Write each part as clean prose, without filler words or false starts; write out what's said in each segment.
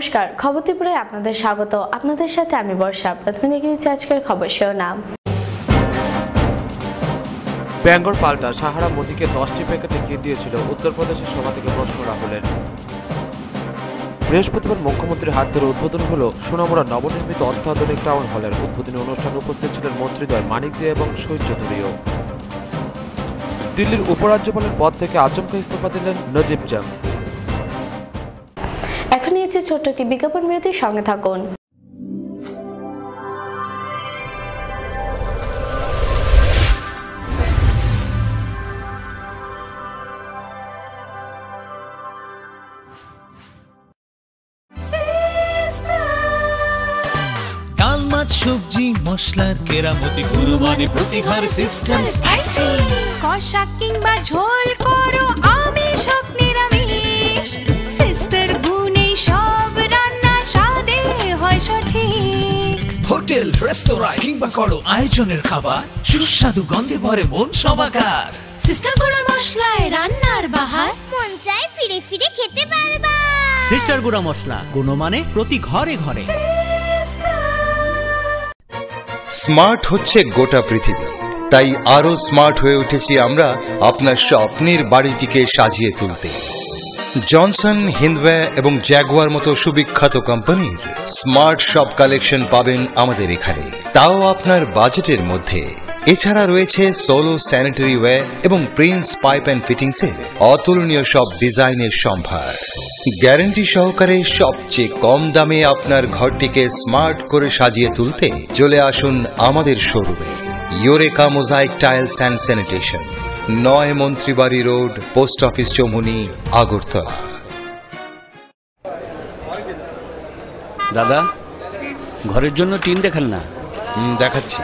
নমস্কার, খবর ত্রিপুরায় আপনাদের স্বাগত। আপনাদের সাথে আমি বর্ষা। প্রথমে দেখে নিচ্ছি আজকের খবর শিরোনাম। বেঙ্গল পাল্টা, সাহারা মোদীকে 10টি প্যাকেটে কি দিয়েছিল উত্তরপ্রদেশের সভা থেকে প্রশ্ন রাহুলের। বৃহস্পতিবার মুখ্যমন্ত্রীর হাত ধরে উদ্বোধন হল সোনামুড়া নবনির্মিত অত্যাধুনিক টাউন হলের। উদ্বোধনী অনুষ্ঠানে উপস্থিত ছিলেন মন্ত্রীদ্বয় মানিক দে এবং শহীদ চৌধুরীও। দিল্লির উপরাজ্যপালের পদ থেকে আচমকা ইস্তফা দিলেন নজিব জং। এখন নিয়েছে ছোট্ট কি বিজ্ঞাপন বিরতির সঙ্গে থাকুন। সবজি মশলার কেরামতি গুণমানে প্রতি ঘর সিস্টার স্পাইসি। কষা কিংবা ঝোল করো আমিষ হোক নিরামিষ, সিস্টার গুণে সব রান্না স্বাদে হয় সঠিক। হোটেল রেস্তোরাঁ কিংবা করো আয়োজনের খাবার, সুস্বাদু গন্ধে ভরে মন সবাকার। সিস্টার গুঁড়া মশলায় রান্নার বাহার, মন চাই ফিরে ফিরে খেতে পারবা। সিস্টার গুঁড়া মশলা, গুণমানে প্রতি ঘরে ঘরে। স্মার্ট হচ্ছে গোটা পৃথিবী, তাই আরো স্মার্ট হয়ে উঠেছি আমরা আপনার স্বপ্নের বাড়িটিকে সাজিয়ে তুলতে। জনসন, হিন্দওয়ে এবং জ্যাগুয়ার মতো সুবিখ্যাত কোম্পানির স্মার্ট সব কালেকশন পাবেন আমাদের এখানে, তাও আপনার বাজেটের মধ্যে। এছাড়া রয়েছে সোলো স্যানিটারি ওয়্যার এবং প্রিন্স পাইপ অ্যান্ড ফিটিংসের অতুলনীয় সব ডিজাইনের সম্ভার। গ্যারান্টি সহকারে সবচেয়ে কম দামে আপনার ঘরটিকে স্মার্ট করে সাজিয়ে তুলতে চলে আসুন আমাদের শোরুমে। Eureka mosaic tiles and sanitation, 9 Mantribari road, post office Choumuhani, Agartala. দাদা, ঘরের জন্য টিন দেখাল না? দেখাচ্ছি।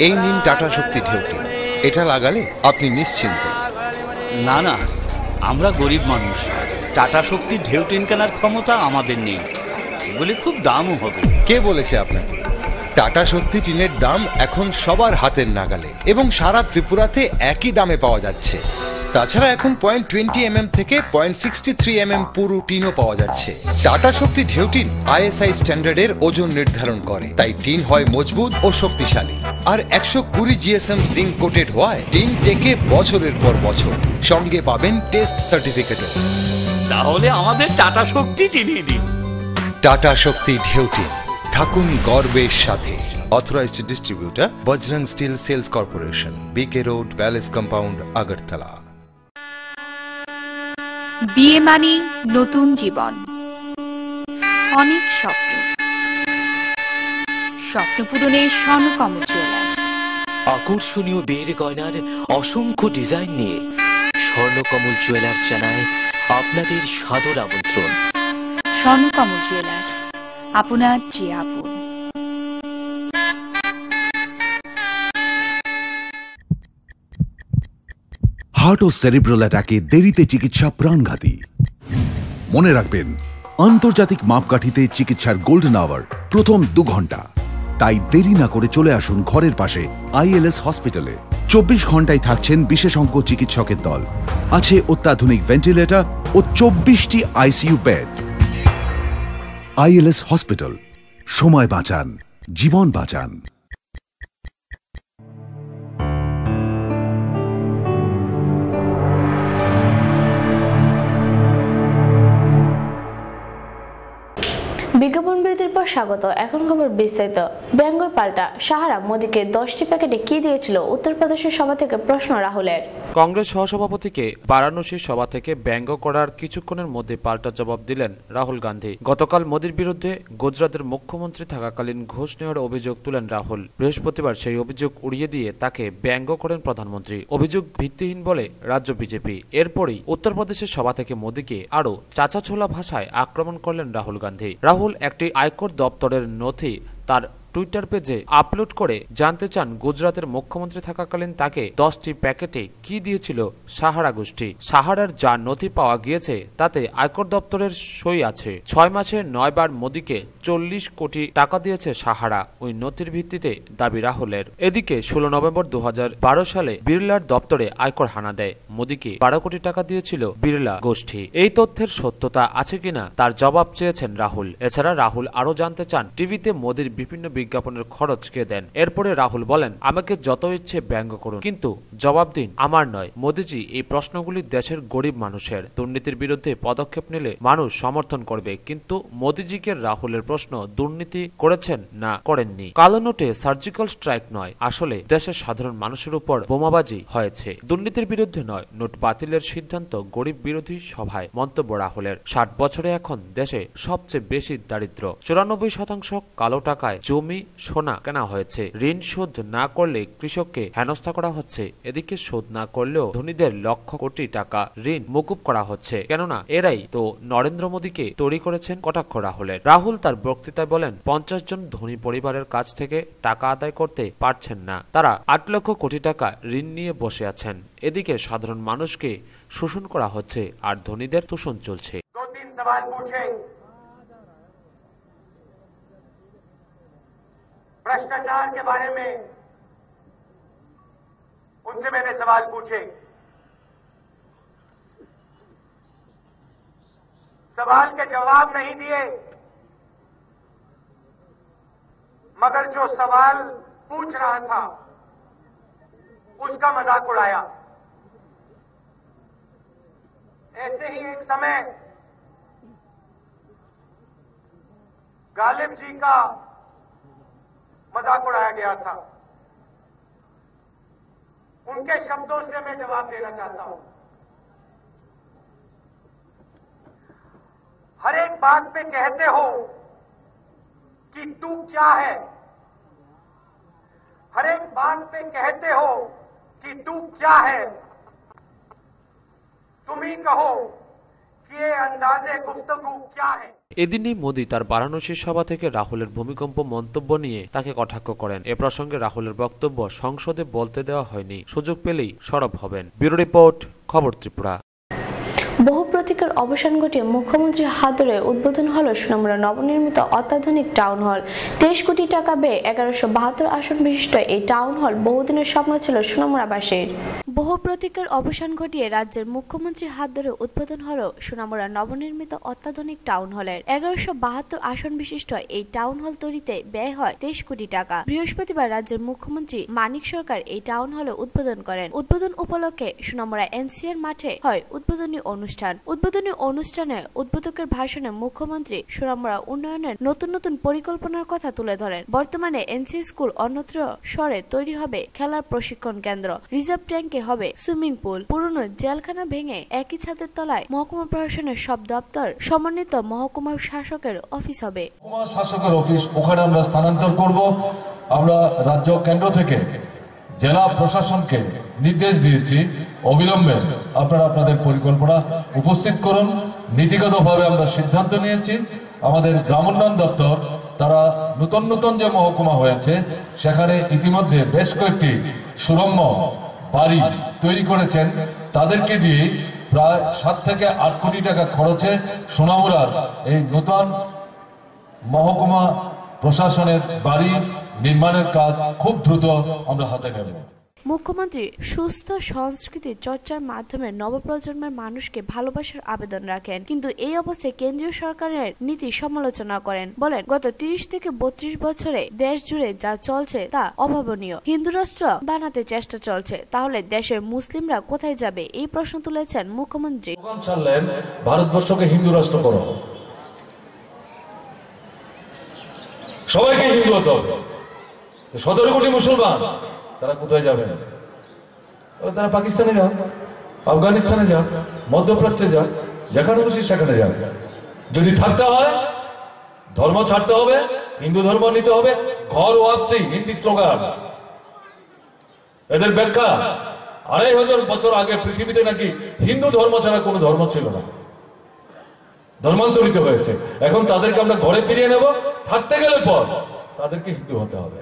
এই নিন টাটা শক্তি ঢেউটি, এটা লাগালে আপনি নিশ্চিন্ত। না না, আমরা গরিব মানুষ, টাটা শক্তি ঢেউ টিন কেনার ক্ষমতা আমাদের নেই। এগুলি খুব দামও হবে। কে বলেছে আপনাকে? টাটা শক্তি টিনের দাম এখন সবার হাতের নাগালে এবং সারা ত্রিপুরাতে একই দামে পাওয়া যাচ্ছে। তাছাড়া এখন 0.20 থেকে 0.63 পুরো টিনও পাওয়া যাচ্ছে। টাটা শক্তি ঢেউ টিন ISI স্ট্যান্ডার্ডের ওজন নির্ধারণ করে, তাই টিন হয় মজবুত ও শক্তিশালী। আর 120 GSM জিঙ্ক কোটেড হওয়ায় টিন টেকে বছরের পর বছর। সঙ্গে পাবেন টেস্ট সার্টিফিকেটও। তাহলে আমাদের টাটা শক্তি টিনিয়ে দিন। টাটা শক্তি ঢেউ টিন, থাকুন গর্বের সাথে। Authorised distributor Bajrang steel sales corporation, BK road, palace compound, Agartala. বিয়ে মানে নতুন জীবন, অনেক স্বপ্ন। স্বপ্ন পূরণে স্বর্ণকমল জুয়েলার্স। আকর্ষণীয় বিয়ের গয়নার অসংখ্য ডিজাইন নিয়ে স্বর্ণকমল জুয়েলার্স জানায় আপনাদের সাদর আমন্ত্রণ। স্বর্ণকমল জুয়েলার্স, আপনার যে আপন। হার্ট ও সেরিব্রাল অ্যাটাকে দেরিতে চিকিৎসা প্রাণঘাতী। মনে রাখবেন, আন্তর্জাতিক মাপকাঠিতে চিকিৎসার গোল্ডেন আওয়ার প্রথম 2 ঘন্টা। তাই দেরি না করে চলে আসুন ঘরের পাশে ILS হসপিটালে। 24 ঘন্টায় থাকছেন বিশেষজ্ঞ চিকিৎসকের দল। আছে অত্যাধুনিক ভেন্টিলেটর ও 24টি ICU বেড। ILS হসপিটাল, সময় বাঁচান, জীবন বাঁচান। বিজ্ঞাপন বিরতির পর স্বাগত। এখন খবর বিস্তারিত। বেঙ্গল পাল্টা, সাহারা মোদীকে 10টি প্যাকেটে কি দিয়েছিল উত্তরপ্রদেশের সভা থেকে প্রশ্ন রাহুলের। কংগ্রেস সহসভাপতিকে বারাণসীর সভা থেকে ব্যঙ্গ করার কিছুক্ষণের মধ্যে পাল্টা জবাব দিলেন রাহুল গান্ধী। গতকাল মোদীর বিরুদ্ধে গুজরাটের মুখ্যমন্ত্রী থাকাকালীন ঘুষ নেওয়ার অভিযোগ তুলেন রাহুল। বৃহস্পতিবার সেই অভিযোগ উড়িয়ে দিয়ে তাকে ব্যঙ্গ করেন প্রধানমন্ত্রী। অভিযোগ ভিত্তিহীন বলে রাজ্য বিজেপি। এরপরই উত্তরপ্রদেশের সভা থেকে মোদীকে আরও চাচাছোলা ভাষায় আক্রমণ করলেন রাহুল গান্ধী। রাহুল একটি আয়কর দপ্তরের নথি তার টুইটার পেজে আপলোড করে জানতে চান গুজরাতের মুখ্যমন্ত্রী থাকাকালীন তাকে 10টি প্যাকেটে কি দিয়েছিল সাহারা গোষ্ঠী। সাহারার যা নথি পাওয়া গিয়েছে তাতে আয়কর দপ্তরের সই আছে। 6 মাসে 9 বার মোদীকে 40 কোটি টাকা দিয়েছে সাহারা, ওই নথির ভিত্তিতে দাবি রাহুলের। এদিকে 16 নভেম্বর 2012 সালে বিড়লার দপ্তরে আয়কর হানা দেয়। মোদীকে 12 কোটি টাকা দিয়েছিল বিড়লা গোষ্ঠী। এই তথ্যের সত্যতা আছে কিনা তার জবাব চেয়েছেন রাহুল। এছাড়া রাহুল আরো জানতে চান টিভিতে মোদীর বিভিন্ন বিজ্ঞাপনের খরচ কে দেন। এরপরে রাহুল বলেন, আমাকে যত ইচ্ছে ব্যঙ্গ করুন, কিন্তু জবাব দিন আমার নয়। মোদীজি, এই প্রশ্নগুলি দেশের গরিব মানুষের। দুর্নীতির বিরুদ্ধে পদক্ষেপ নিলে মানুষ সমর্থন করবে, কিন্তু মোদীজিকে রাহুলের প্রশ্ন দুর্নীতি করেছেন না করেননি। কালো নোটে সার্জিক্যাল স্ট্রাইক নয়, আসলে দেশের সাধারণ মানুষের উপর বোমাবাজি হয়েছে। দুর্নীতির বিরুদ্ধে নয়, নোট বাতিলের সিদ্ধান্ত গরিব বিরোধী সভায় মন্তব্য রাহুলের। 60 বছরে এখন দেশে সবচেয়ে বেশি দারিদ্র। 94% কালো টাকায় জমি সোনা কেনা হয়েছে। ঋণ শোধ না করলে কৃষককে হেনস্থা করা হচ্ছে। এদিকে শোধ না করলেও ধনীদের লক্ষ কোটি টাকা ঋণ মকুব করা হচ্ছে, কেননা এরাই তো নরেন্দ্র মোদীকে তৈরি করেছেন। কটাক্ষ রাহুলের। রাহুল তার বক্তৃতায় বলেন, 50 জন ধনী পরিবারের কাছ থেকে টাকা আদায় করতে পারছেন না, তারা 8 লক্ষ কোটি টাকা ঋণ নিয়ে বসে আছেন। এদিকে সাধারণ মানুষকে শোষণ করা হচ্ছে আর ধনীদের তোষণ চলছে। 2-3 सवाल पूछे, भ्रष्टाचार के बारे में उनसे मैंने सवाल पूछे। सवाल के जवाब नहीं दिए, मगर जो सवाल पूछ रहा था उसका मजाक उड़ाया। ऐसे ही एक समय गालिब जी का मजाक उड़ाया गया था। उनके शब्दों से मैं जवाब देना चाहता हूं। हर एक बात पे कहते हो कि तू क्या है, हर एक बात पे कहते हो कि तू क्या है। तुम ही कहो कि ये अंदाजे गुफ्तगू क्या है। এদিনই মোদী তার বারাণসী সভা থেকে রাহুলের ভূমিকম্প মন্তব্য নিয়ে তাকে কটাক্ষ করেন। এ প্রসঙ্গে রাহুলের বক্তব্য সংসদে বলতে দেওয়া হয়নি, সুযোগ পেলেই সরব হবেন। ব্যুরো রিপোর্ট, খবর ত্রিপুরা। বহু প্রতীকের অবসান ঘটিয়ে মুখ্যমন্ত্রীর হাত ধরে উদ্বোধন হল সুনামুড়া নবনির্মিত অত্যাধুনিক টাউন হল। 23 কোটি টাকা ব্যয়ে 1172 আসন বিশিষ্ট এই টাউন হল বহুদিনের স্বপ্ন ছিল সুনামুড়াবাসীর। বহু প্রতীকের অবসান ঘটিয়ে রাজ্যের মুখ্যমন্ত্রীর হাত ধরে উদ্বোধন হল সুনামুড়া নবনির্মিত অত্যাধুনিক টাউন হলের। 1172 আসন বিশিষ্ট এই টাউন হল তৈরিতে ব্যয় হয় 23 কোটি টাকা। বৃহস্পতিবার রাজ্যের মুখ্যমন্ত্রী মানিক সরকার এই টাউন হলে উদ্বোধন করেন। উদ্বোধন উপলক্ষে সুনামুড়া এনসিআর মাঠে হয় উদ্বোধনী অনুষ্ঠান। উদ্বোধনী অনুষ্ঠানে উদ্বোধকের ভাষণে মুখ্যমন্ত্রী সুনামুড়া উন্নয়নের নতুন নতুন পরিকল্পনার কথা তুলে ধরেন। বর্তমানে এনসি স্কুল, অন্যত্র শহরে তৈরি হবে খেলার প্রশিক্ষণ কেন্দ্র, রিজার্ভ ট্যাঙ্কে হবে সুইমিং পুল, পুরনো জেলখানা ভেঙে একই ছাদের তলায় মহকুমা প্রশাসনের সব দপ্তর সমন্বিত মহকুমা শাসকের অফিস হবে। মহকুমা শাসকের অফিস ওখানে আমরা স্থানান্তর করব। আমরা রাজ্য কেন্দ্র থেকে জেলা প্রশাসনকে নির্দেশ দিয়েছি, অবিলম্বে আপনারা আপনাদের পরিকল্পনা উপস্থিত করুন। নীতিগতভাবে আমরা সিদ্ধান্ত নিয়েছি, আমাদের গ্রামোন্নয়ন দপ্তর তারা নতুন নতুন যে মহকুমা হয়েছে সেখানে ইতিমধ্যে বেশ কয়েকটি সুরম্য বাড়ি তৈরি করেছেন। তাদেরকে দিয়ে প্রায় 7 থেকে 8 কোটি টাকা খরচে সোনামুড়ার এই নতুন মহকুমা প্রশাসনের বাড়ি নির্মাণের কাজ খুব দ্রুত আমরা হাতে নেব। মুখ্যমন্ত্রী সুস্থ সংস্কৃতি চর্চার মাধ্যমে নবপ্রজন্মের মানুষকে ভালোবাসার আবেদন রাখেন, কিন্তু এই অবস্থায় কেন্দ্রীয় সরকারের নীতি সমালোচনা করেন। বলেন, গত 30 থেকে 32 বছরে দেশ জুড়ে যা চলছে তা অভাবনীয়। হিন্দু রাষ্ট্র বানাতে চেষ্টা চলছে, তাহলে দেশের মুসলিমরা কোথায় যাবে? এই প্রশ্ন তুলেছেন মুখ্যমন্ত্রী। ভারতবর্ষকে হিন্দু রাষ্ট্র করো, সবাইকে হিন্দু হতে হবে। 17 কোটি মুসলমান, তারা কোথায় যাবেন? তারা পাকিস্তানে যাক, আফগানিস্তানে যাক, মধ্যপ্রাচ্যে যাক, যেখানে খুশি সেখানে যাক। যদি থাকতে হয় ধর্ম ছাড়তে হবে, হিন্দু ধর্ম নিতে হবে। ঘর ওয়াপসি হিন্দি স্লোগান, এদের ব্যাখ্যা 2500 বছর আগে পৃথিবীতে নাকি হিন্দু ধর্ম ছাড়া কোনো ধর্ম ছিল না, ধর্মান্তরিত হয়েছে। এখন তাদেরকে আমরা ঘরে ফিরিয়ে নেব। থাকতে গেলে পর তাদেরকে হিন্দু হতে হবে।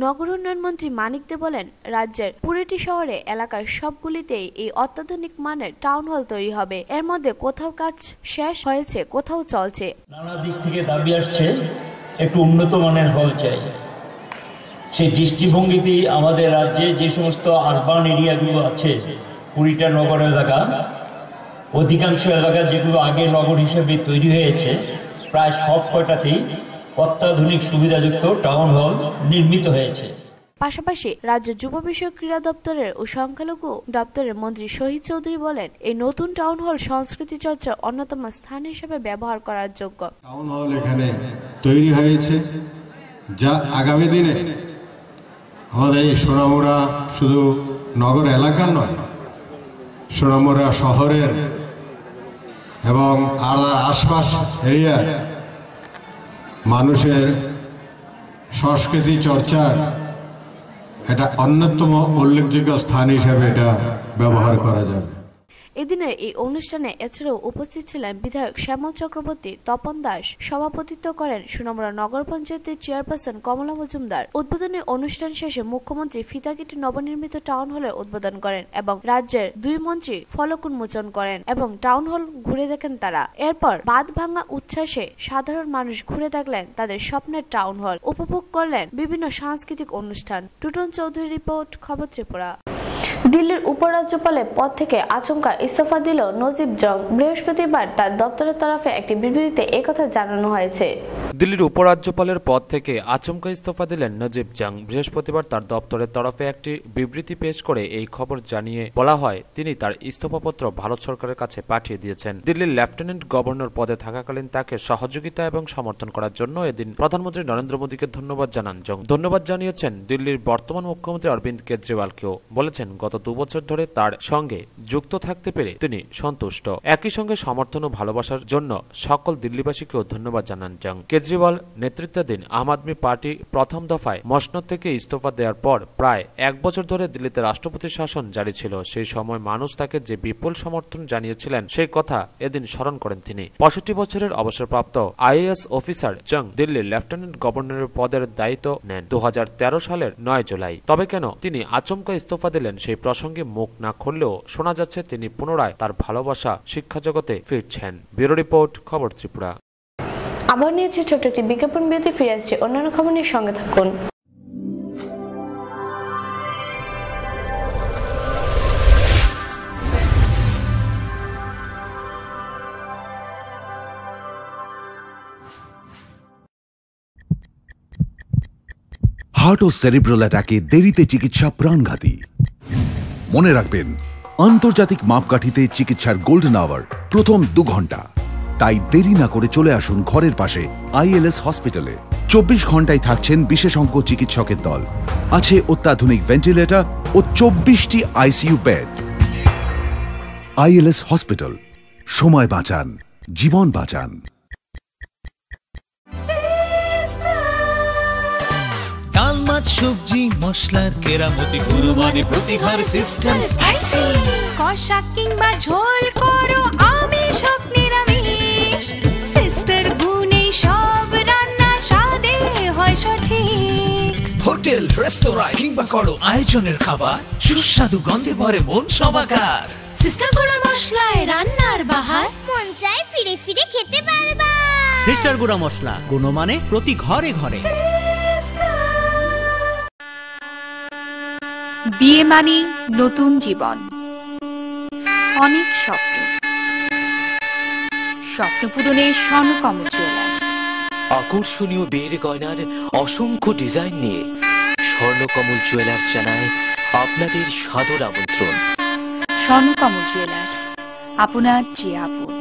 নগর উন্নয়ন মন্ত্রী মানিক দে বলেন, রাজ্যের পুরোটি শহরে এলাকার সবগুলিতেই এই অত্যাধুনিক মানের টাউন হল তৈরি হবে। এর মধ্যে কোথাও কাজ শেষ হয়েছে, কোথাও চলছে। নানা দিক থেকে দাবি আসছে একটু উন্নত মানের হল চাই। সেই দৃষ্টিভঙ্গিতে আমাদের রাজ্যে যে সমস্ত আরবান এরিয়াগুলো আছে, 20টা নগর এলাকা, অধিকাংশ এলাকা যেগুলো আগে নগর হিসেবে তৈরি হয়েছে, প্রায় সব কয়টাতেই অত্যাধুনিক সুবিধাযুক্ত টাউন হল নির্মিত হয়েছে। পাশাপাশি রাজ্য যুব বিষয়ক ক্রীড়া দপ্তরের ও সংখ্যালঘু দপ্তরের মন্ত্রী শহীদ চৌধুরী বলেন, এই নতুন টাউন হল সংস্কৃতি চর্চার অন্যতম স্থান হিসেবে ব্যবহার করার যোগ্য। টাউন হল এখানে তৈরি হয়েছে, যা আগামী দিনে আমাদের এই সোনামুড়া শুধু নগর এলাকা নয়, সোনামুড়া শহরের এবং আশপাশ এরিয়ার মানুষের সংস্কৃতি চর্চার এটা অন্যতম উল্লেখযোগ্য স্থান হিসেবে এটা ব্যবহার করা যাবে। এদিনের এই অনুষ্ঠানে এছাড়াও উপস্থিত ছিলেন বিধায়ক শ্যামল চক্রবর্তী, তপন দাস, সভাপতিত্ব করেন সুনামুড়া নগর পঞ্চায়েতের চেয়ারপারসন কমলা মজুমদার। উদ্বোধনী অনুষ্ঠান শেষে মুখ্যমন্ত্রী ফিতা কেটে নবনির্মিত টাউন হলের উদ্বোধন করেন এবং রাজ্যের 2 মন্ত্রী ফলক উন্মোচন করেন এবং টাউন হল ঘুরে দেখেন তারা। এরপর বাদ ভাঙা উচ্ছ্বাসে সাধারণ মানুষ ঘুরে দেখলেন তাদের স্বপ্নের টাউন হল, উপভোগ করলেন বিভিন্ন সাংস্কৃতিক অনুষ্ঠান। টুটন চৌধুরী রিপোর্ট, খবর ত্রিপুরা। দিল্লির উপরাজ্যপালের পদ থেকে আচমকা ইস্তফা দিল নজিব জং। বৃহস্পতিবার তার দপ্তরের তরফে একটি বিবৃতিতে একথা জানানো হয়েছে। দিল্লির উপরাজ্যপালের পদ থেকে আচমকা ইস্তফা দিলেন নজিব জং। বৃহস্পতিবার তার দপ্তরের তরফে একটি বিবৃতি পেশ করে এই খবর জানিয়ে বলা হয়, তিনি তার ইস্তফাপত্র ভারত সরকারের কাছে পাঠিয়ে দিয়েছেন। দিল্লির লেফটেন্যান্ট গভর্নর পদে থাকাকালীন তাকে সহযোগিতা এবং সমর্থন করার জন্য এদিন প্রধানমন্ত্রী নরেন্দ্র মোদীকে ধন্যবাদ জানান জং। ধন্যবাদ জানিয়েছেন দিল্লির বর্তমান মুখ্যমন্ত্রী অরবিন্দ কেজরিওয়ালকেও। বলেছেন, গত 2 বছর ধরে তার সঙ্গে যুক্ত থাকতে পেরে তিনি সন্তুষ্ট। একই সঙ্গে সমর্থন ও ভালোবাসার জন্য সকল দিল্লিবাসীকেও ধন্যবাদ জানান জং। কেজরিওয়াল নেতৃত্বাধীন আম আদমি পার্টি প্রথম দফায় মসনদ থেকে ইস্তফা দেওয়ার পর প্রায় 1 বছর ধরে দিল্লিতে রাষ্ট্রপতির শাসন জারি ছিল। সেই সময় মানুষ তাকে যে বিপুল সমর্থন জানিয়েছিলেন সেই কথা এদিন স্মরণ করেন তিনি। 65 বছরের অবসরপ্রাপ্ত আইএএস অফিসার জং দিল্লির লেফটেন্যান্ট গভর্নরের পদের দায়িত্ব নেন 2013 সালের 9 জুলাই। তবে কেন তিনি আচমকা ইস্তফা দিলেন সেই প্রসঙ্গে মুখ না খুললেও শোনা যাচ্ছে তিনি পুনরায় তার ভালোবাসা শিক্ষা জগতে ফিরছেন। ব্যুরো রিপোর্ট, খবর ত্রিপুরা। আবার নিয়েছে ছোট্ট একটি বিজ্ঞাপন বিরতি, ফিরে আসছে অন্যান্য খবর নিয়ে, সঙ্গে থাকুন। হার্ট ও সেরিব্রাল অ্যাটাকে দেরিতে চিকিৎসা প্রাণঘাতী। মনে রাখবেন, আন্তর্জাতিক মাপকাঠিতে চিকিৎসার গোল্ডেন আওয়ার প্রথম 2 ঘন্টা। তাই দেরি না করে চলে আসুন ঘরের পাশে আইএলএস হসপিটালে। 24 ঘন্টায় থাকছেন বিশেষজ্ঞ চিকিৎসকের দল, আছে অত্যাধুনিক ভেন্টিলেটর ও 24টি আইসিইউ বেড। আইএলএস হসপিটাল, সময় বাঁচান, জীবন বাঁচান। ডাল, মাছ, সবজি, মশলার কেরামতি গুণমানে প্রতি ঘর সিস্টেম স্পাইসি। কষা কিংবা ঝোল করো আমিষ হোক নিরামিষ, সিস্টার গুণে সব রান্না স্বাদে হয় সঠিক। হোটেল, রেস্তোরাঁ কিংবা করো আয়োজনের খাবার, সুস্বাদু গন্ধে ভরে মন সবাকার। সিস্টার গুঁড়া মশলায় রান্নার বাহার, মন চাই ফিরে ফিরে খেতে পারবা। সিস্টার গুঁড়া মশলা, গুণমানে প্রতি ঘরে ঘরে। বিয়ে মানে নতুন জীবন, অনেক স্বপ্ন। স্বপ্ন পূরণে স্বর্ণকমল জুয়েলার্স। আকর্ষণীয় বিয়ের গয়নার অসংখ্য ডিজাইন নিয়ে স্বর্ণকমল জুয়েলার্স জানায় আপনাদের সাদর আমন্ত্রণ। স্বর্ণকমল জুয়েলার্স, আপনার যে আপন।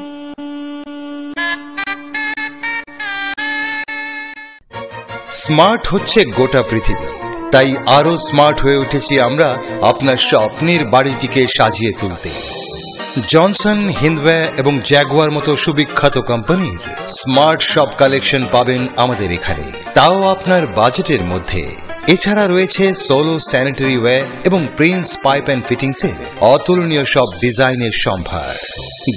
স্মার্ট হচ্ছে গোটা পৃথিবী, তাই আরো স্মার্ট হয়ে উঠেছি আমরা আপনার স্বপ্নের বাড়িটিকে সাজিয়ে তুলতে। জনসন, হিন্দওয়ে এবং জ্যাগুয়ার মতো সুবিখ্যাত কোম্পানির স্মার্ট সব কালেকশন পাবেন আমাদের এখানে, তাও আপনার বাজেটের মধ্যে। এছাড়া রয়েছে সোলো স্যানিটারি ওয়্যার এবং প্রিন্স পাইপ অ্যান্ড ফিটিংসের অতুলনীয় সব ডিজাইনের সম্ভার।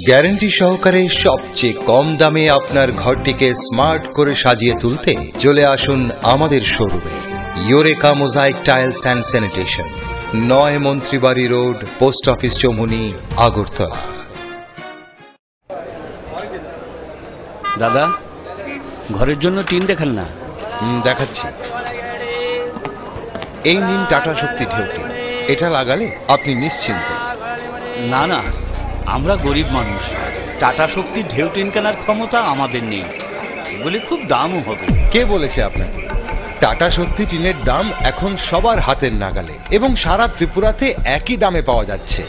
গ্যারান্টি সহকারে সবচেয়ে কম দামে আপনার ঘরটিকে স্মার্ট করে সাজিয়ে তুলতে চলে আসুন আমাদের শোরুমে। Eureka mosaic tiles and sanitation, 9 Mantribari road, post office Choumuhani, Agartala. দাদা, ঘরের জন্য টিন দেখান না। দেখাচ্ছি। এই নিন টাটা শক্তি ঢেউটিন, এটা লাগালে আপনি নিশ্চিন্ত। না না, আমরা গরিব মানুষ, টাটা শক্তি ঢেউটিন কেনার ক্ষমতা আমাদের নেই। এগুলি খুব দামও হবে। কে বলেছে আপনাকে? টাটা শক্তি টিনের দাম এখন সবার হাতের নাগালে এবং সারা ত্রিপুরাতে একই দামে পাওয়া যাচ্ছে।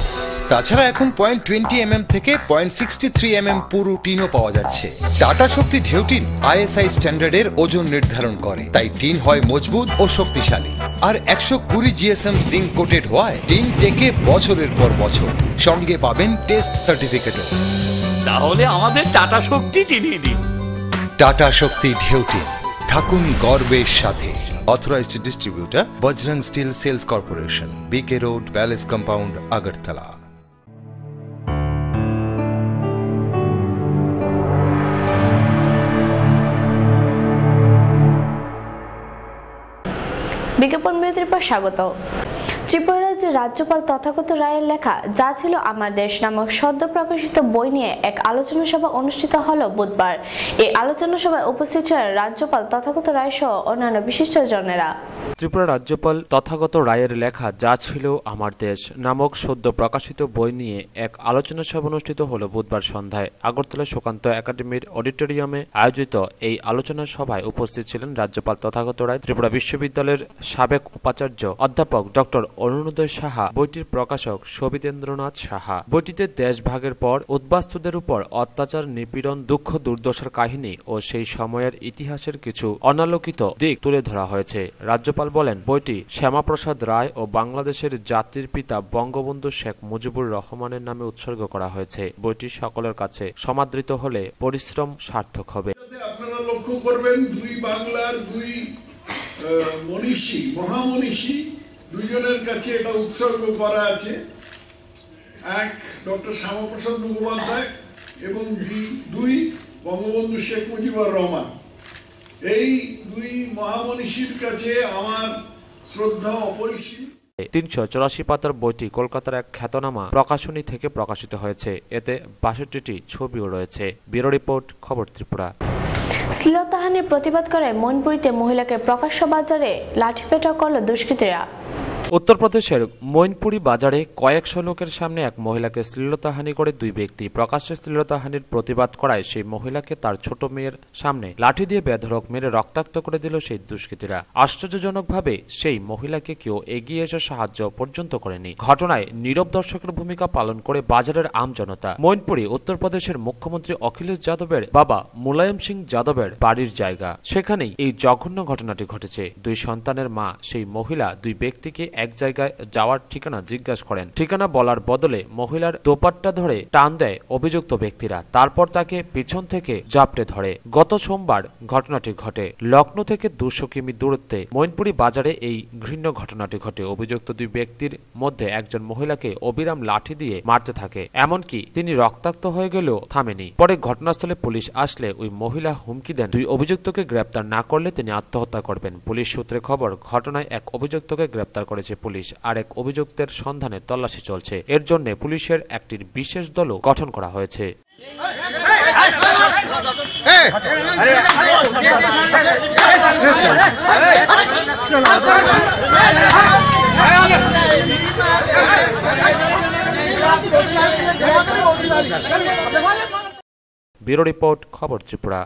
তাছাড়া এখন 0.20 থেকে 0.63 পুরো টিনও পাওয়া যাচ্ছে। টাটা শক্তি ঢেউটিন ISI স্ট্যান্ডার্ডের ওজন নির্ধারণ করে, তাই টিন হয় মজবুত ও শক্তিশালী। আর 120 GSM জিঙ্ক কোটেড হওয়ায় টিন টেকে বছরের পর বছর। সঙ্গে পাবেন টেস্ট সার্টিফিকেটও। তাহলে আমাদের টাটা শক্তি টিনিয়ে দিন। টাটা শক্তি ঢেউটিন, থাকুন গর্বের সাথে। Authorised distributor Bajrang steel sales corporation, BK road, palace compound, Agartala. বিজ্ঞাপন বিরতির পর স্বাগত। ত্রিপুরা রাজ্যের রাজ্যপাল তথাগত রায়ের লেখা যা ছিল আমার দেশ নামক সদ্য প্রকাশিত বই নিয়ে এক আলোচনা সভা অনুষ্ঠিত হলো বুধবার। এই আলোচনা সভায় উপস্থিত ছিলেন রাজ্যপাল তথাগত রায় সহ অন্যান্য বিশিষ্টজনেরা। ত্রিপুরা রাজ্যপাল তথাগত রায়ের লেখা যা ছিল আমার দেশ নামক সদ্য প্রকাশিত বই নিয়ে এক আলোচনা সভা অনুষ্ঠিত হলো বুধবার সন্ধ্যায় আগরতলা সুকান্ত একাডেমির অডিটোরিয়ামে আয়োজিত এই আলোচনা সভায় উপস্থিত ছিলেন রাজ্যপাল তথাগত রায়, ত্রিপুরা বিশ্ববিদ্যালয়ের সাবেক উপাচার্য অধ্যাপক ডক্টর অরুণোদয় সাহা, বইটির প্রকাশক সবিতেন্দ্রনাথ সাহা। বইটিতে দেশভাগের পর উদ্বাস্তুদের উপর অত্যাচার, নিপীড়ন, দুঃখ দুর্দশার কাহিনী ও সেই সময়ের ইতিহাসের কিছু অনালোকিত দিক তুলে ধরা হয়েছে। রাজ্যপাল বলেন, বইটি শ্যামাপ্রসাদ রায় ও বাংলাদেশের জাতির পিতা বঙ্গবন্ধু শেখ মুজিবুর রহমানের নামে উৎসর্গ করা হয়েছে। বইটি সকলের কাছে সমাদৃত হলে পরিশ্রম সার্থক হবে। আপনারা লক্ষ্য করবেন, দুই বাংলার দুই মনীষী, মহামনীষী, দুইজনের কাছে এটা উৎসর্গ করা আছে। এক ডক্টর শ্যামাপ্রসাদ মুখোপাধ্যায় এবং দুই বঙ্গবন্ধু শেখ মুজিবুর রহমান। এই দুই মহামনীষীর কাছে আমার শ্রদ্ধা অপরিসীম। 384 পাতার বইটি কলকাতার এক খ্যাতনামা প্রকাশনী থেকে প্রকাশিত হয়েছে। এতে 62টি ছবিও রয়েছে। ব্যুরো রিপোর্ট, খবর ত্রিপুরা। শ্লীলতাহানির প্রতিবাদ করে মৈনপুরীতে মহিলাকে প্রকাশ্য বাজারে লাঠিপেটা করল দুষ্কৃতীরা। উত্তরপ্রদেশের মৈনপুরী বাজারে কয়েকশো লোকের সামনে এক মহিলাকে শ্লীলতাহানি করে দুই ব্যক্তি। প্রকাশ্যে শ্লীলতাহানির প্রতিবাদ করায় সেই মহিলাকে তার ছোট মেয়ের সামনে লাঠি দিয়ে বেধড়ক মেরে রক্তাক্ত করে দিল সেই দুষ্কৃতীরা। আশ্চর্যজনকভাবে সেই মহিলাকে কেউ এগিয়ে এসে সাহায্য পর্যন্ত করেনি। ঘটনায় নীরব দর্শকের ভূমিকা পালন করে বাজারের আমজনতা। মৈনপুরী উত্তরপ্রদেশের মুখ্যমন্ত্রী অখিলেশ যাদবের বাবা মুলায়ম সিং যাদবের বাড়ির জায়গা। সেখানেই এই জঘন্য ঘটনাটি ঘটেছে। দুই সন্তানের মা সেই মহিলা দুই ব্যক্তিকে এক জায়গায় যাওয়ার ঠিকানা জিজ্ঞাসা করেন। ঠিকানা বলার বদলে মহিলার দোপাট্টা ধরে টান দেয় অভিযুক্ত ব্যক্তিরা। তারপর তাকে পিছন থেকে জাপটে ধরে। গত সোমবার ঘটনাটি ঘটে। লখনৌ থেকে 200 কিমি দূরত্বে মৈনপুরী বাজারে এই ঘৃণ্য ঘটনাটি ঘটে। অভিযুক্ত দুই ব্যক্তির মধ্যে একজন মহিলাকে অবিরাম লাঠি দিয়ে মারতে থাকে, এমনকি তিনি রক্তাক্ত হয়ে গেলেও থামেনি। পরে ঘটনাস্থলে পুলিশ আসলে ওই মহিলা হুমকি দেন, দুই অভিযুক্তকে গ্রেপ্তার না করলে তিনি আত্মহত্যা করবেন। পুলিশ সূত্রে খবর, ঘটনায় এক অভিযুক্তকে গ্রেপ্তার করেছে পুলিশ। আরেক অভিযুক্তের সন্ধানে তল্লাশি চলছে। এর জন্য পুলিশের একটি বিশেষ দলও গঠন করা হয়েছে। ব্যুরো রিপোর্ট, খবর ত্রিপুরা।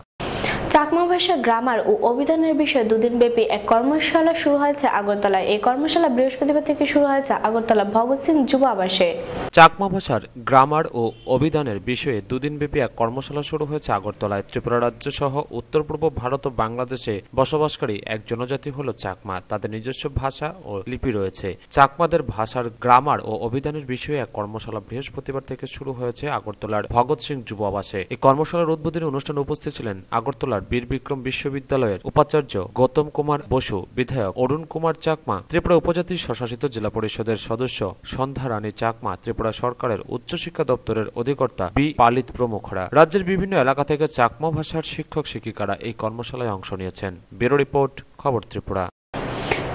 চাকমা ভাষা, গ্রামার ও অভিধানের বিষয়ে দুদিনব্যাপী এক কর্মশালা শুরু হয়েছে আগরতলায়। এই কর্মশালা বৃহস্পতিবার থেকে শুরু হয়েছে আগরতলা ভগৎ সিং যুব আবাসে। চাকমা ভাষার গ্রামার ও অভিধানের বিষয়ে দুদিনব্যাপী এক কর্মশালা শুরু হয়েছে আগরতলায়। ত্রিপুরা রাজ্য সহ উত্তর পূর্ব ভারত ও বাংলাদেশে বসবাসকারী এক জনজাতি হল চাকমা। তাদের নিজস্ব ভাষা ও লিপি রয়েছে। চাকমাদের ভাষার গ্রামার ও অভিধানের বিষয়ে এক কর্মশালা বৃহস্পতিবার থেকে শুরু হয়েছে আগরতলার ভগৎ সিং যুব আবাসে। এই কর্মশালার উদ্বোধনী অনুষ্ঠানে উপস্থিত ছিলেন আগরতলার বীর বিক্রম বিশ্ববিদ্যালয়ের উপাচার্য গৌতম কুমার বসু, বিধায়ক অরুণ কুমার চাকমা, ত্রিপুরা উপজাতি স্বশাসিত জেলা পরিষদের সদস্য সন্ধ্যা রানী চাকমা, ত্রিপুরা সরকারের উচ্চশিক্ষা দপ্তরের অধিকর্তা বি পালিত প্রমুখরা। রাজ্যের বিভিন্ন এলাকা থেকে চাকমা ভাষার শিক্ষক শিক্ষিকারা এই কর্মশালায় অংশ নিয়েছেন। ব্যুরো রিপোর্ট, খবর ত্রিপুরা।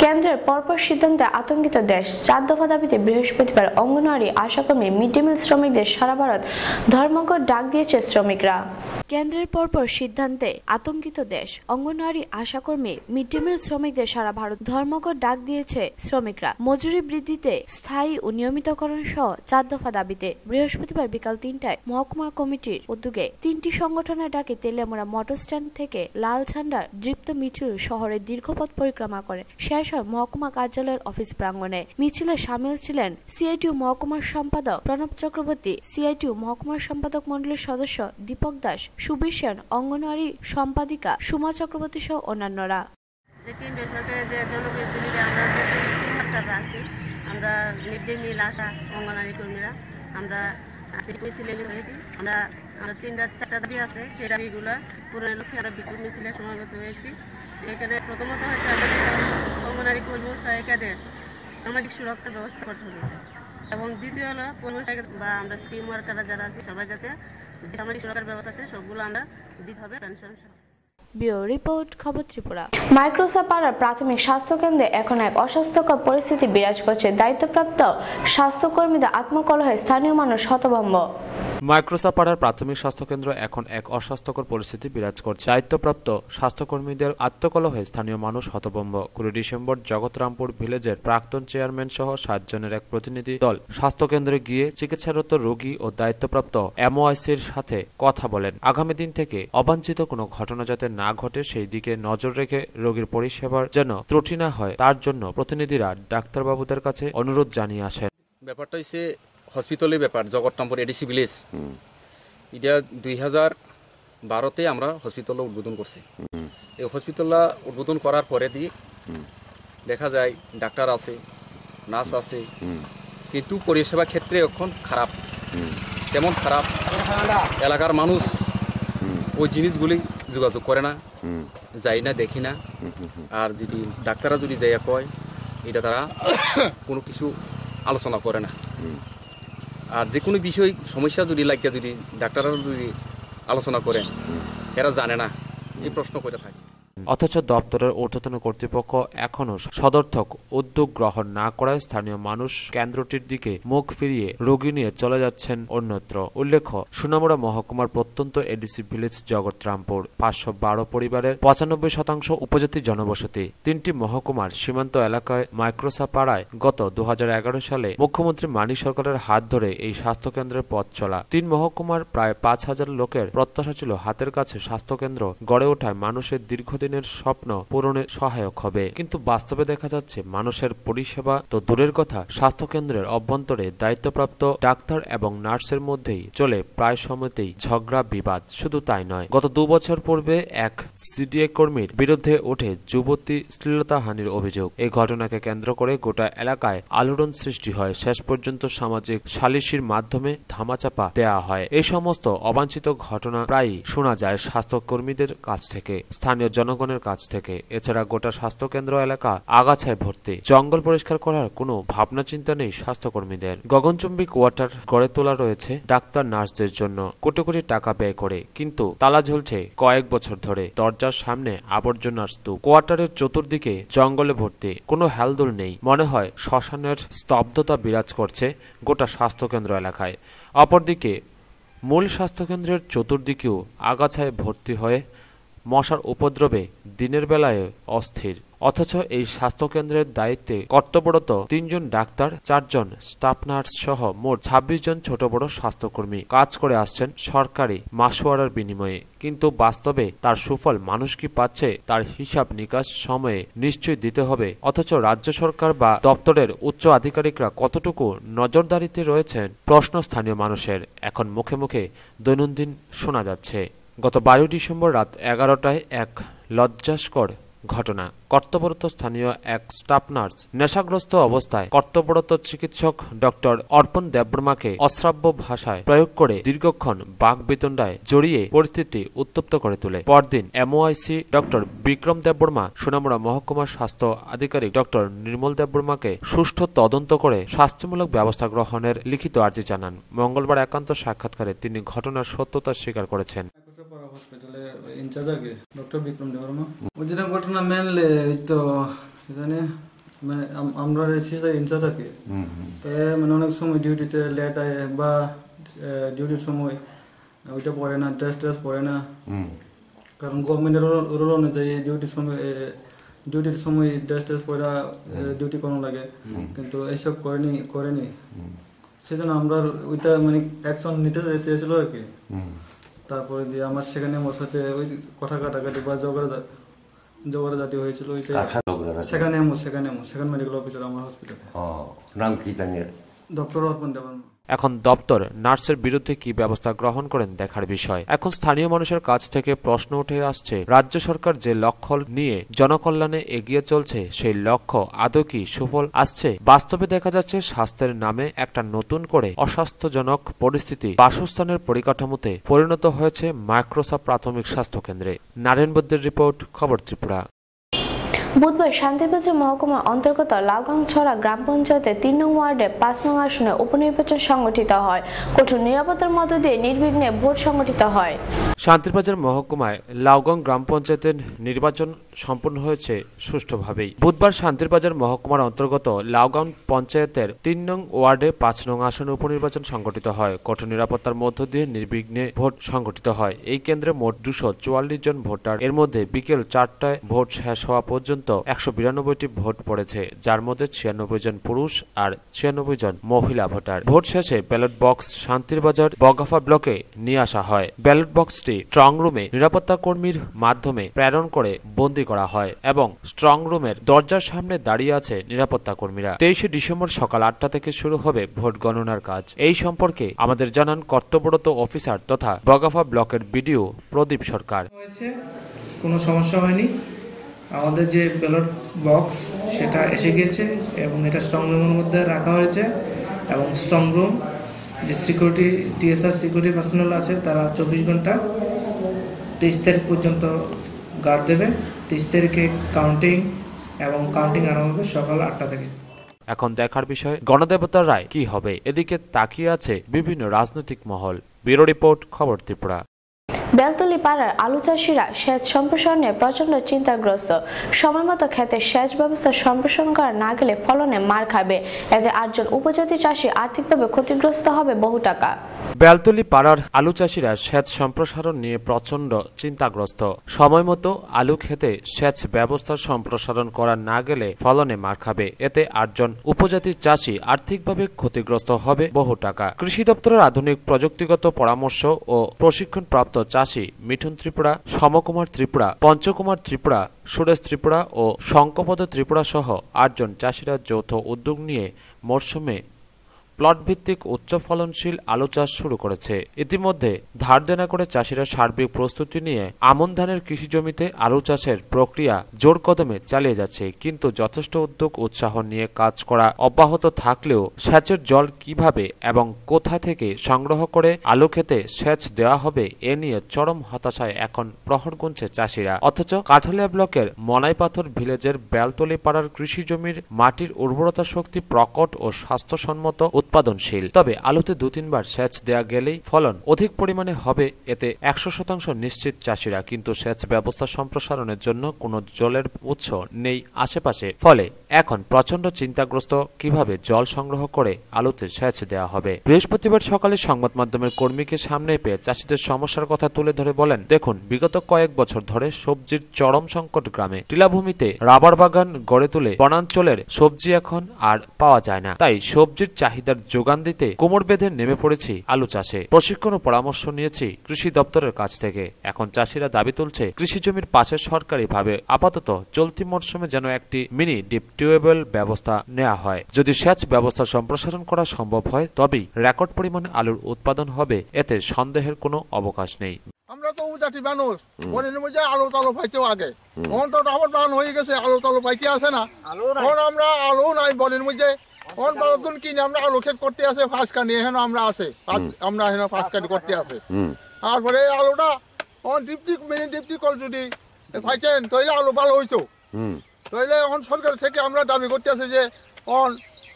কেন্দ্রের পরপর সিদ্ধান্তে আতঙ্কিত দেশ। 4 দফা দাবিতে বৃহস্পতিবার অঙ্গনওয়াড়ি আশাকর্মী, মিড ডে মিল শ্রমিকদের সারা ভারত ধর্মঘট ডাক দিয়েছে শ্রমিকরা। কেন্দ্রের পরপর সিদ্ধান্তে আতঙ্কিত দেশ। অঙ্গনওয়াড়ি আশাকর্মী, মিড ডে মিল শ্রমিকদের সারা ভারত ধর্মঘট ডাক দিয়েছে শ্রমিকরা। মজুরি বৃদ্ধিতে, স্থায়ী ও নিয়মিতকরণ সহ 4 দফা দাবিতে বৃহস্পতিবার বিকাল 3টায় মহকুমা কমিটির উদ্যোগে 3টি সংগঠনের ডাকে তেলিয়ামুড়া মোটর স্ট্যান্ড থেকে লাল ঝান্ডার দীপ্ত মিছিল শহরের দীর্ঘপথ পরিক্রমা করে শেষ হয় মহকুমা কার্যালয়ের অফিস প্রাঙ্গণে। মিছিলে সামিল ছিলেন সিআইটিউ মহকুমার সম্পাদক প্রণব চক্রবর্তী, সিআইটিউ মহকুমার সম্পাদক মন্ডলীর সদস্য দীপক দাস, সুবীর সেন, অঙ্গনওয়াড়ি সম্পাদিকা সুমা চক্রবর্তী সহ অন্যান্যরা। আমরা মিড ডে মিল আসা অঙ্গনওয়াড়ি কর্মীরা আমরা মিছিলে হয়েছি। আমরা 3-4টা দাবি আছে, সেই দাবিগুলো পূরণের লক্ষ্যে আমরা বিক্ষোভ মিছিলে সমাবেত হয়েছি। সেখানে প্রথমত হচ্ছে আমাদের অঙ্গনওয়াড়ি কর্মী সহায়িকাদের সামাজিক সুরক্ষার ব্যবস্থা করতে হবে, এবং দ্বিতীয় হলো কর্মী সহায়িকা বা আমরা স্কিম ওয়ার্কাররা যারা আছে সবাই যাতে সামাজিক সুরক্ষার ব্যবস্থা আছে সবগুলো আমরা দিতে হবে, পেনশন সহ। ব্যুরো রিপোর্ট, খবর ত্রিপুরা। মাইক্রোসাপাড়ার প্রাথমিক স্বাস্থ্য কেন্দ্রে এখন এক অস্বাস্থ্যকর পরিস্থিতি বিরাজ করছে। দায়িত্বপ্রাপ্ত স্বাস্থ্যকর্মীদের আত্মকলহে স্থানীয় মানুষ হতভম্ব। মাইক্রোসাপাড়ার প্রাথমিক স্বাস্থ্যকেন্দ্র এখন এক অস্বাস্থ্যকর পরিস্থিতি বিরাজ করছে। দায়িত্বপ্রাপ্ত স্বাস্থ্যকর্মীদের আত্মকলহে স্থানীয় মানুষ হতভম্ব। 20 ডিসেম্বর জগৎরামপুর ভিলেজের প্রাক্তন চেয়ারম্যান সহ 7 জনের এক প্রতিনিধি দল স্বাস্থ্যকেন্দ্রে গিয়ে চিকিৎসারত রোগী ও দায়িত্বপ্রাপ্ত এমওআইসির সাথে কথা বলেন। আগামী দিন থেকে অবাঞ্ছিত কোনো ঘটনা যাতে না ঘটে সেই দিকে নজর রেখে রোগীর পরিষেবার যেন ত্রুটি না হয় তার জন্য প্রতিনিধিরা ডাক্তারবাবুদের কাছে অনুরোধ জানিয়ে আসেন। ব্যাপারটা হচ্ছে হসপিটালের ব্যাপার, জগৎরামপুর এডিসি ভিলেজ। এটা 2012-তে আমরা হসপিটাল উদ্বোধন করছি। এই হসপিটালটা উদ্বোধন করার পরে দিয়ে দেখা যায় ডাক্তার আছে, নার্স আছে, কিন্তু পরিষেবা ক্ষেত্রে এখন খারাপ। কেমন খারাপ, এলাকার মানুষ ওই জিনিসগুলি যোগাযোগ করে না, যাই না, দেখি না। আর যদি ডাক্তাররা যদি যাইয়া কয় এটা তারা কোনো কিছু আলোচনা করে না। আর যে কোনো বিষয় সমস্যা যদি লাগিয়া যদি ডাক্তাররা যদি আলোচনা করেন এরা জানে না, এই প্রশ্ন করে থাকে। অথচ দপ্তরের ঊর্ধ্বতন কর্তৃপক্ষ এখনও সদর্থক উদ্যোগ গ্রহণ না করায় স্থানীয় মানুষ কেন্দ্রটির দিকে মুখ ফিরিয়ে রোগী নিয়ে চলে যাচ্ছেন অন্যত্র। উল্লেখ্য, সোনামুড়া মহকুমার প্রত্যন্ত এডিসি ভিলেজ জগৎরামপুর। 512 পরিবারের 95% উপজাতি জনবসতি। 3টি মহকুমার সীমান্ত এলাকায় মাইক্রোসাপাড়ায় গত 2011 সালে মুখ্যমন্ত্রী মানিক সরকারের হাত ধরে এই স্বাস্থ্যকেন্দ্রের পথ চলা। 3 মহকুমার প্রায় 5000 লোকের প্রত্যাশা ছিল হাতের কাছে স্বাস্থ্যকেন্দ্র গড়ে ওঠায় মানুষের দীর্ঘদিনের স্বপ্ন পূরণে সহায়ক হবে। কিন্তু বাস্তবে দেখা যাচ্ছে মানুষের পরিষেবা তো দূরের কথা, স্বাস্থ্যকেন্দ্রের অভ্যন্তরে দায়িত্বপ্রাপ্ত ডাক্তার এবং নার্সের মধ্যেই চলে প্রায় সময়তেই ঝগড়া বিবাদ। শুধু তাই নয়, গত 2 বছর পূর্বে এক সিডিএ কর্মীর বিরুদ্ধে ওঠে যুবতী শ্লীলতাহানির অভিযোগ। এই ঘটনাকে কেন্দ্র করে গোটা এলাকায় আলোড়ন সৃষ্টি হয়। শেষ পর্যন্ত সামাজিক সালিসির মাধ্যমে ধামাচাপা দেয়া হয়। এই সমস্ত অবাঞ্ছিত ঘটনা প্রায়ই শোনা যায় স্বাস্থ্যকর্মীদের কাছ থেকে, স্থানীয় জনগণের কাছ থেকে। এছাড়া গোটা স্বাস্থ্যকেন্দ্র এলাকা আগাছায় ভর্তি। জঙ্গল পরিষ্কার করার কোনো ভাবনা চিন্তা নেই স্বাস্থ্যকর্মীদের। গগনচুম্বী কোয়ার্টার গড়ে তোলা রয়েছে ডাক্তার নার্সদের জন্য কোটি কোটি টাকা ব্যয় করে, কিন্তু তালা ঝুলছে কয়েক বছর ধরে। দরজার সামনে আবর্জনার স্তূপ, কোয়ার্টারের চতুর্দিকে জঙ্গলে ভর্তি, কোনো হেলদোল নেই। মনে হয় শ্মশানের স্তব্ধতা বিরাজ করছে গোটা স্বাস্থ্যকেন্দ্র এলাকায়। অপরদিকে মূল স্বাস্থ্যকেন্দ্রের চতুর্দিকেও আগাছায় ভর্তি হয়ে মশার উপদ্রবে দিনের বেলায় অস্থির। অথচ এই স্বাস্থ্যকেন্দ্রের দায়িত্বে কর্তব্যরত ৩ জন ডাক্তার, ৪ জন স্টাফ নার্স সহ মোট ২৬ জন ছোট বড় স্বাস্থ্যকর্মী কাজ করে আসছেন সরকারি মাসোয়ারার বিনিময়ে। কিন্তু বাস্তবে তার সুফল মানুষ কি পাচ্ছে তার হিসাব নিকাশ সময়ে নিশ্চয়ই দিতে হবে। অথচ রাজ্য সরকার বা দপ্তরের উচ্চ আধিকারিকরা কতটুকু নজরদারিতে রয়েছেন প্রশ্ন স্থানীয় মানুষের এখন মুখে মুখে দৈনন্দিন শোনা যাচ্ছে। গত ১২ ডিসেম্বর রাত ১১টায় এক লজ্জাস্কর ঘটনা। কর্তব্যরত স্থানীয় এক স্টাফ নার্স নেশাগ্রস্ত অবস্থায় কর্তব্যরত চিকিৎসক ডক্টর অর্পণ দেববর্মাকে অশ্রাব্য ভাষায় প্রয়োগ করে দীর্ঘক্ষণ বাকবিতণ্ডায় জড়িয়ে পরিস্থিতি উত্তপ্ত করে তোলে। পরদিন এমওআইসি ডক্টর বিক্রম দেববর্মা, সোনামুড়া মহকুমা স্বাস্থ্য আধিকারিক ডক্টর নির্মল দেববর্মাকে সুষ্ঠু তদন্ত করে স্বাস্থ্যমূলক ব্যবস্থা গ্রহণের লিখিত আর্জি জানান। মঙ্গলবার একান্ত সাক্ষাৎকারে তিনি ঘটনার সত্যতা স্বীকার করেছেন। হসপিটালের ইনচার্জ আর কি ডক্টর বিক্রম দেববর্মা। ওই যেটা ঘটনা মেনলি ওই তো এখানে মানে আমরা সিস্টার ইনচার্জ আর কি, তো মানে অনেক সময় ডিউটিতে লেট হয় বা ডিউটির সময় ওইটা পড়ে না, টেস্ট পড়ে না, কারণ গভর্নমেন্টের রুল অনুযায়ী ডিউটির সময় টেস্ট পড়া ডিউটি করানো লাগে, কিন্তু এইসব করেনি সেজন্য আমরা ওইটা মানে অ্যাকশন নিতে চেয়েছিল আর কি। তারপরে দিয়ে আমার সেখানে আমার সাথে ওই কথা কাটাকাটি বা ঝগড়াঝাটি হয়েছিল, সেখানে মেডিকেল অফিসার আমার হসপিটালে। নাম কি জানি? ডক্টর অর্পণ দেববর্মা। এখন দপ্তর নার্সের বিরুদ্ধে কি ব্যবস্থা গ্রহণ করেন দেখার বিষয়। এখন স্থানীয় মানুষের কাছ থেকে প্রশ্ন উঠে আসছে, রাজ্য সরকার যে লক্ষ্য নিয়ে জনকল্যাণে এগিয়ে চলছে সেই লক্ষ্য আদৌ কি সুফল আসছে? বাস্তবে দেখা যাচ্ছে স্বাস্থ্যের নামে একটা নতুন করে অস্বাস্থ্যজনক পরিস্থিতি বাসস্থানের পরিকাঠামোতে পরিণত হয়েছে মাইক্রোসফট প্রাথমিক স্বাস্থ্য কেন্দ্রে। নারায়ণ বৈদ্যের রিপোর্ট, খবর ত্রিপুরা। বুধবার শান্তিরবাজার মহকুমার অন্তর্গত লাউগাংছড়া গ্রাম পঞ্চায়েতের ৩ নং ওয়ার্ডে ৫ নং আসনে উপনির্বাচন সংগঠিত হয়। কঠোর নিরাপত্তার মধ্য দিয়ে নির্বিঘ্নে ভোট সংগঠিত হয়। শান্তিরবাজার মহকুমায় লাউগাং গ্রাম পঞ্চায়েতের নির্বাচন সম্পন্ন হয়েছে সুষ্ঠুভাবেই। বুধবার শান্তিরবাজার মহকুমার অন্তর্গত লাউগাং পঞ্চায়েতের ৩ নং ওয়ার্ডে ৫ নং আসনে উপনির্বাচন সংগঠিত হয়। কঠোর নিরাপত্তার মধ্য দিয়ে নির্বিঘ্নে ভোট সংগঠিত হয়। এই কেন্দ্রে মোট ২৪৪ জন ভোটার, এর মধ্যে বিকেল ৪টায় ভোট শেষ হওয়া পর্যন্ত ১৯২টি ভোট পড়েছে, যার মধ্যে ৯৬ জন পুরুষ আর ৯৬ জন মহিলা ভোটার। ভোট শেষে ব্যালট বক্স শান্তিরবাজার বগাফা ব্লকে নিয়ে আসা হয়। ব্যালট বক্সটি স্ট্রং রুমে নিরাপত্তা কর্মীর মাধ্যমে প্রেরণ করে বন্দী করা হয় এবং স্ট্রং রুমের দরজার সামনে দাঁড়িয়ে আছে নিরাপত্তা কর্মীরা। ২৩ ডিসেম্বর সকাল ৮টা থেকে শুরু হবে ভোট গণনার কাজ। এই সম্পর্কে আমাদের জানান কর্তব্যরত অফিসার তথা বগাফা ব্লকের বিডিও প্রদীপ সরকার। কোনো সমস্যা হয়নি, আমাদের যে ব্যালট বক্স সেটা এসে গিয়েছে এবং এটা স্ট্রং রুমের মধ্যে রাখা হয়েছে এবং স্ট্রং রুম যে সিকিউরিটি টিএসআর সিকিউরিটি পার্সোনাল আছে তারা ২৪ ঘন্টা ২৩ তারিখ পর্যন্ত গার্ড দেবে। ২৩ তারিখে কাউন্টিং আরম্ভ হবে সকাল ৮টা থেকে। এখন দেখার বিষয় গণদেবতার রায় কি হবে, এদিকে তাকিয়ে আছে বিভিন্ন রাজনৈতিক মহল। ব্যুরো রিপোর্ট, খবর ত্রিপুরা। বেলতলি পাড়ার আলু চাষিরা সেচ সম্প্রসারণে প্রচন্ড চিন্তাগ্রস্ত। সময়মতো ক্ষেতে সেচ ব্যবস্থা সম্প্রসারণ করা না গেলে ফলনে মার খাবে। এতে ৮ জন উপজাতি চাষি আর্থিকভাবে ক্ষতিগ্রস্ত হবে বহু টাকা। বেলতলি পাড়ার আলু চাষিরা সেচ সম্প্রসারণ নিয়ে প্রচন্ড চিন্তাগ্রস্ত। সময়মতো আলু ক্ষেতে সেচ ব্যবস্থা সম্প্রসারণ করা না গেলে ফলনে মার খাবে। এতে ৮ জন উপজাতি চাষি আর্থিকভাবে ক্ষতিগ্রস্ত হবে বহু টাকা। কৃষি দপ্তরের আধুনিক প্রযুক্তিগত পরামর্শ ও প্রশিক্ষণপ্রাপ্ত চাষি মিঠুন ত্রিপুরা, সমকুমার ত্রিপুরা, পঞ্চকুমার ত্রিপুরা, সুরেশ ত্রিপুরা ও শঙ্কপদ ত্রিপুরা সহ ৮ জন চাষিরা যৌথ উদ্যোগ নিয়ে মরশুমে প্লট ভিত্তিক উচ্চ ফলনশীল আলু চাষ শুরু করেছে। ইতিমধ্যে ধার দেনা করে চাষিরা সার্বিক প্রস্তুতি নিয়ে আমন ধানের কৃষি জমিতে আলু চাষের প্রক্রিয়া জোর কদমে চালিয়ে যাচ্ছে। কিন্তু যথেষ্ট উদ্যোগ উৎসাহ নিয়ে কাজ করা অব্যাহত থাকলেও সেচের জল কিভাবে এবং কোথা থেকে সংগ্রহ করে আলু খেতে সেচ দেওয়া হবে এ নিয়ে চরম হতাশায় এখন প্রহর গুনছে চাষিরা। অথচ কাঠালিয়া ব্লকের মনাইপাথর ভিলেজের বেলতলি পাড়ার কৃষি জমির মাটির উর্বরতা শক্তি প্রকট ও স্বাস্থ্যসম্মত উৎপাদনশীল। তবে আলুতে 2-3 বার সেচ দেয়া গেলেই ফলন অধিক পরিমাণে হবে, এতে 100% নিশ্চিত চাষিরা। কিন্তু সেচ ব্যবস্থা সম্প্রসারণের জন্য কোনো জলের উৎস নেই আশেপাশে, ফলে এখন প্রচন্ড চিন্তাগ্রস্ত কিভাবে জল সংগ্রহ করে আলুতে সেচ দেওয়া হবে। বৃহস্পতিবার সকালে সংবাদ মাধ্যমের কর্মীকে সামনে পেয়ে চাষিদের সমস্যার কথা তুলে ধরে বলেন, দেখুন, বিগত কয়েক বছর ধরে সবজির চরম সংকট। গ্রামে টিলাভূমিতে রাবার বাগান গড়ে তুলে বনাঞ্চলের সবজি এখন আর পাওয়া যায় না, তাই সবজির চাহিদার যোগান দিতে কোমর বেঁধে নেমে পড়েছি আলু চাষে। প্রশিক্ষণ ও পরামর্শ নিয়েছি কৃষি দপ্তরের কাছ থেকে। এখন চাষিরা দাবি তুলছে কৃষি জমির পাশে সরকারিভাবে আপাতত চলতি মরশুমে যেন একটি মিনি ডিপ টিউবওয়েল ব্যবস্থা নেওয়া হয়। যদি সেচ ব্যবস্থা সম্প্রসারণ করা সম্ভব হয় তবেই রেকর্ড পরিমাণে আলুর উৎপাদন হবে, এতে সন্দেহের কোনো অবকাশ নেই। আমরা তো উজাটি মানুষ, বনের মধ্যে আলু টালু পাইতেও আগে, এখন তো রাবার বাগান হয়ে গেছে, আলু টালু পাইতে আসে না। এখন আমরা আলু নাই বনের মধ্যে, এখন বাজার কিনে আমরা আলু ক্ষেত করতে আসে ফাঁসকানি, এখানে আমরা আছে আমরা এখানে ফাঁসকানি করতে আসে। তারপরে আলুটা এখন ডিপটি কল যদি পাইছেন তাহলে আলু ভালো হইতো, তাহলে এখন সরকার থেকে আমরা দাবি করতে আছে যে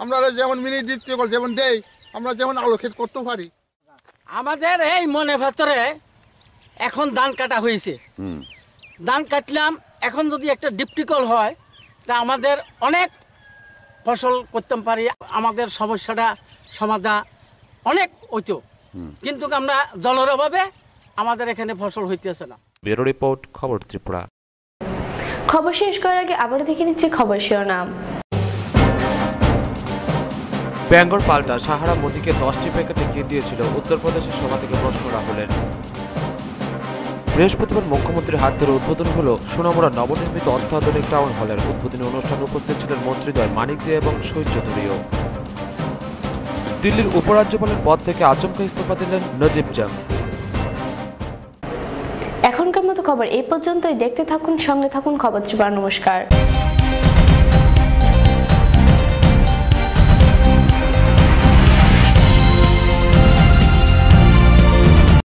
আমরা যেমন মিনি ডিপটি কল যেমন দেই, আমরা যেমন আলু ক্ষেত করতে পারি। আমাদের এই মনে ভেতরে এখন ধান কাটা হয়েছে, ধান কাটলাম, এখন যদি একটা ডিপটিকল হয় তা আমাদের অনেক ফসল করতে পারি, আমাদের সমস্যাটা সমাধান অনেক হইতো, কিন্তু আমরা জলের অভাবে আমাদের এখানে ফসল হইতেছে না। ব্যুরো রিপোর্ট, খবর ত্রিপুরা। খবর শেষ করার আগে আবার দেখে নিচ্ছি খবর শিরোনাম। বেঙ্গল পাল্টা সাহারা মোদিকে 10টি প্যাকেটে কে দিয়েছিল, উত্তরপ্রদেশের সভা থেকে প্রশ্ন রাহুলের। বৃহস্পতিবার মুখ্যমন্ত্রীর হাত ধরে উদ্বোধন হলো সোনামুড়া নবনির্মিত অত্যাধুনিক টাউন হলের। উদ্বোধনী অনুষ্ঠানে উপস্থিত ছিলেন মন্ত্রীদ্বয় মানিক দে এবং শহীদ চৌধুরীও। দিল্লির উপরাজ্যপালের পদ থেকে আচমকা ইস্তফা দিলেন নজিব জং। এখনকার মতো খবর এই পর্যন্তই। দেখতে থাকুন, সঙ্গে থাকুন খবর ত্রিপুরা। নমস্কার।